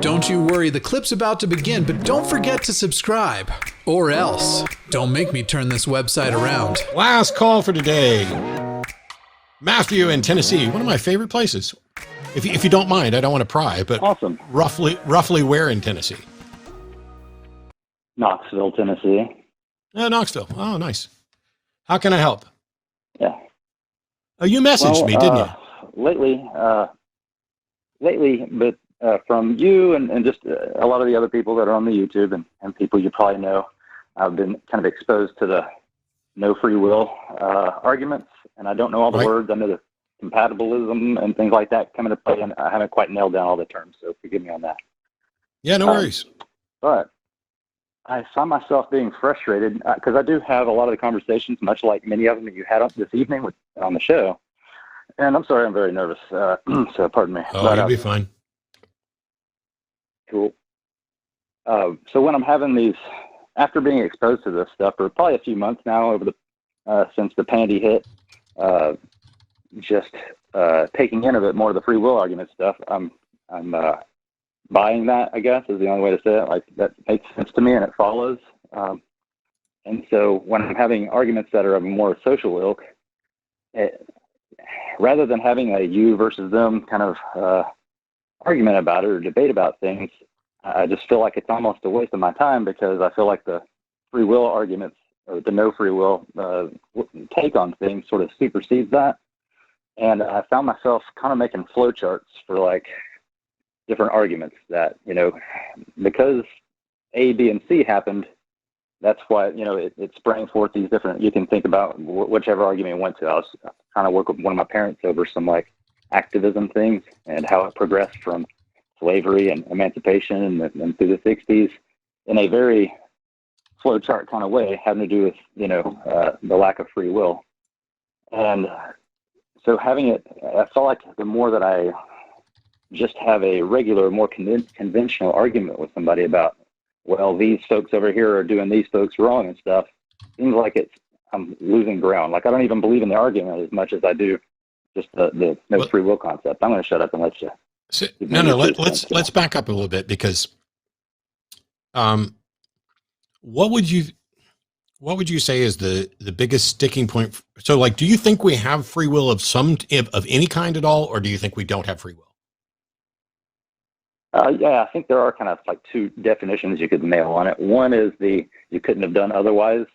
Don't you worry, the clip's about to begin, but don't forget to subscribe. Or else. Don't make me turn this website around. Last call for today. Mathew in Tennessee, one of my favorite places. If you don't mind, I don't want to pry, but awesome. Roughly where in Tennessee? Knoxville, Tennessee. Knoxville. Oh, nice. How can I help? Yeah. Oh, you messaged me, didn't you? Lately, but from you and just a lot of the other people that are on the YouTube and people you probably know, I've been kind of exposed to the no free will arguments, and I don't know all the words. I know the compatibilism and things like that come into play, and I haven't quite nailed down all the terms, so forgive me on that. Yeah, no worries. But I find myself being frustrated because I do have a lot of the conversations, much like many of them that you had this evening on the show. And I'm sorry, I'm very nervous, so pardon me. Oh, you'll be fine. Cool. So when I'm having these, after being exposed to this stuff for probably a few months now, over the since the pandy hit, just taking in a bit more of the free will argument stuff, I'm buying that, I guess, is the only way to say it. Like, that makes sense to me, and it follows. And so when I'm having arguments that are of a more social ilk, rather than having a you versus them kind of argument about it or debate about things, I just feel like it's almost a waste of my time, because I feel like the free will arguments or the no free will take on things sort of supersedes that. And I found myself kind of making flowcharts for like different arguments that, because A, B, and C happened, that's why, it sprang forth these different, you can think about whichever argument you went to. I was trying to work with one of my parents over some like activism things and how it progressed from slavery and emancipation and through the 60s in a very flowchart kind of way, having to do with, the lack of free will. And so having it, I felt like the more that I just have a regular, more conventional argument with somebody about, well, these folks over here are doing these folks wrong and stuff, seems like I'm losing ground. Like, I don't even believe in the argument as much as I do just the no free will concept. I'm going to shut up and let you. Let's back up a little bit, because what would you say is the biggest sticking point? So, like, do you think we have free will of any kind at all, or do you think we don't have free will? Yeah, I think there are kind of like two definitions you could nail on it. One is you couldn't have done otherwise,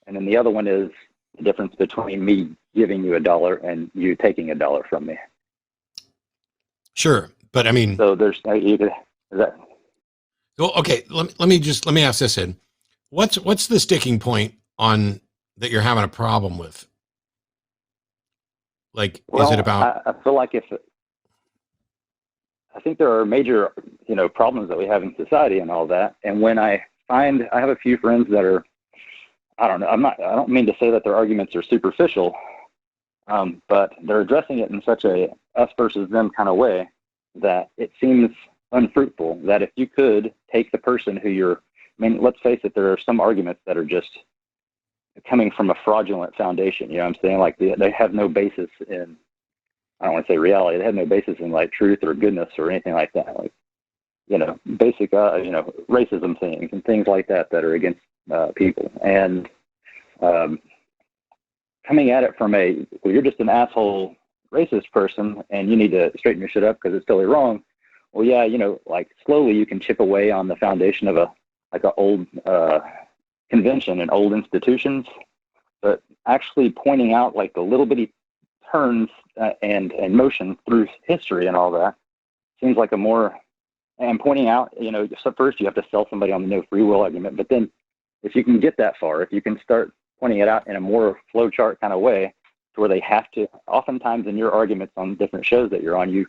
and then the other one is the difference between me giving you $1 and you taking $1 from me. Sure, but I mean, so there's is that. Well, okay. Let me ask this in. What's the sticking point on that you're having a problem with? Like, is it about? I feel like I think there are major, problems that we have in society and all that. And when I have a few friends that are, I don't know, I don't mean to say that their arguments are superficial, but they're addressing it in such a us versus them kind of way that it seems unfruitful. That if you could take the person who let's face it, there are some arguments that are just coming from a fraudulent foundation. You know what I'm saying? Like, they have no basis in, I don't want to say reality. They have no basis in like truth or goodness or anything like that. Like, basic, racism things and things like that are against people. And coming at it from you're just an asshole racist person and you need to straighten your shit up because it's totally wrong. Well, yeah, like slowly you can chip away on the foundation of an old convention and old institutions, but actually pointing out like the little bitty turns and motion through history and all that seems like and pointing out, so first you have to sell somebody on the no free will argument, but then if you can get that far, if you can start pointing it out in a more flowchart kind of way to where they have to, oftentimes in your arguments on different shows that you're on, you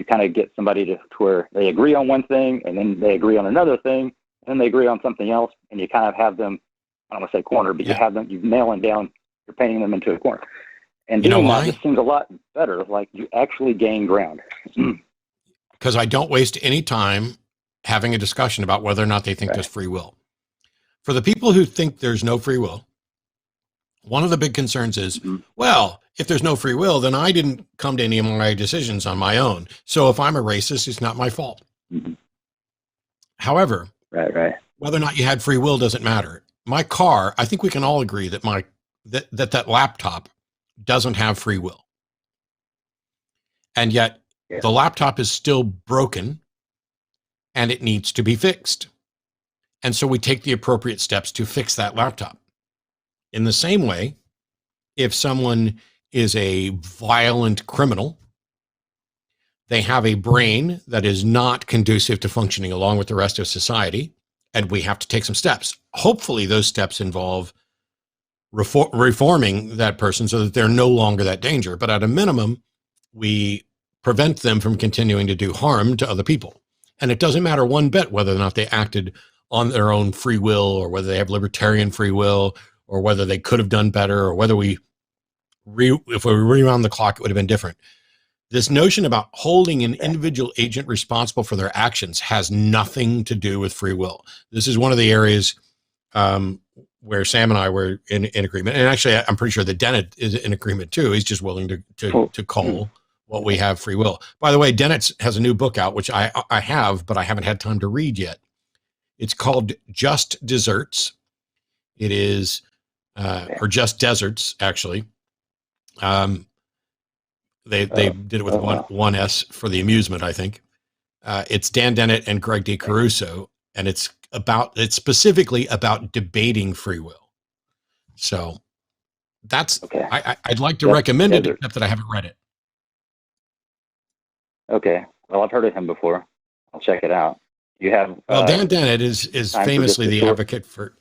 kind of get somebody to where they agree on one thing and then they agree on another thing and then they agree on something else, and you kind of have them, I don't want to say corner, but you nail them down, you're painting them into a corner. And doing that just seems a lot better, like you actually gain ground. Because I don't waste any time having a discussion about whether or not they think there's free will. For the people who think there's no free will, one of the big concerns is, well, if there's no free will, then I didn't come to any of my decisions on my own. So if I'm a racist, it's not my fault. However, Right. whether or not you had free will doesn't matter. My car, I think we can all agree that that laptop doesn't have free will. And yet the laptop is still broken and it needs to be fixed. And so we take the appropriate steps to fix that laptop. In the same way, if someone is a violent criminal, they have a brain that is not conducive to functioning along with the rest of society, and we have to take some steps. Hopefully those steps involve reforming that person so that they're no longer that danger. But at a minimum, we prevent them from continuing to do harm to other people. And it doesn't matter one bit whether or not they acted on their own free will, or whether they have libertarian free will, or whether they could have done better, or whether if we rewound the clock, it would have been different. This notion about holding an individual agent responsible for their actions has nothing to do with free will. This is one of the areas where Sam and I were in agreement. And actually, I'm pretty sure that Dennett is in agreement too. He's just willing to call what we have free will. By the way, Dennett has a new book out, which I have, but I haven't had time to read yet. It's called Just Desserts. It is, or Just Deserts, actually. They did it with one S for the amusement, I think. It's Dan Dennett and Greg D. Caruso, and it's specifically about debating free will. So that's, I'd like to recommend it, except that I haven't read it. Okay. Well, I've heard of him before. I'll check it out. You have, well, Dan Dennett is famously the advocate for,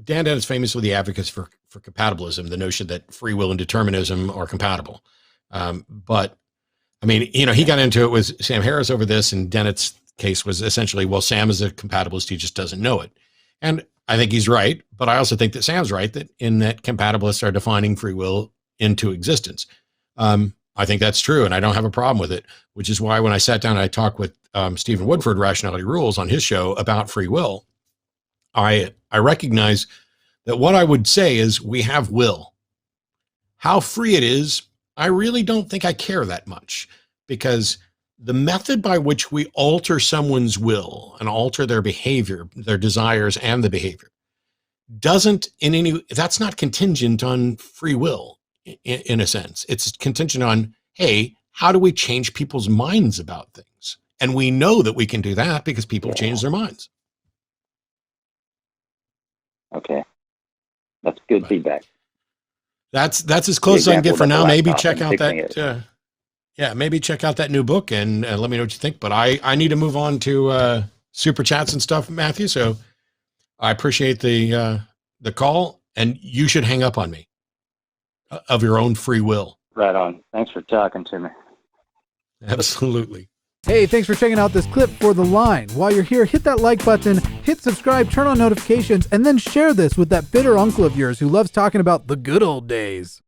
Dan Dennett is famously the advocate for compatibilism, the notion that free will and determinism are compatible. But I mean, he got into it with Sam Harris over this, and Dennett's case was essentially, well, Sam is a compatibilist, he just doesn't know it. And I think he's right, but I also think that Sam's right, that compatibilists are defining free will into existence. I think that's true, and I don't have a problem with it, which is why when I sat down and I talked with Stephen Woodford, Rationality Rules, on his show about free will, I recognize that what I would say is we have will. How free it is, I really don't think I care that much, because the method by which we alter someone's will and alter their behavior, their desires and the behavior, that's not contingent on free will in a sense. It's contingent on, hey, how do we change people's minds about things? And we know that we can do that because people have changed their minds. Okay. That's good feedback. That's as close as I can get for now. Maybe check out that. Maybe check out that new book and let me know what you think. But I need to move on to super chats and stuff, Mathew. So I appreciate the call, and you should hang up on me of your own free will. Right on. Thanks for talking to me. Absolutely. Hey, thanks for checking out this clip for The Line. While you're here, hit that like button, hit subscribe, turn on notifications, and then share this with that bitter uncle of yours who loves talking about the good old days.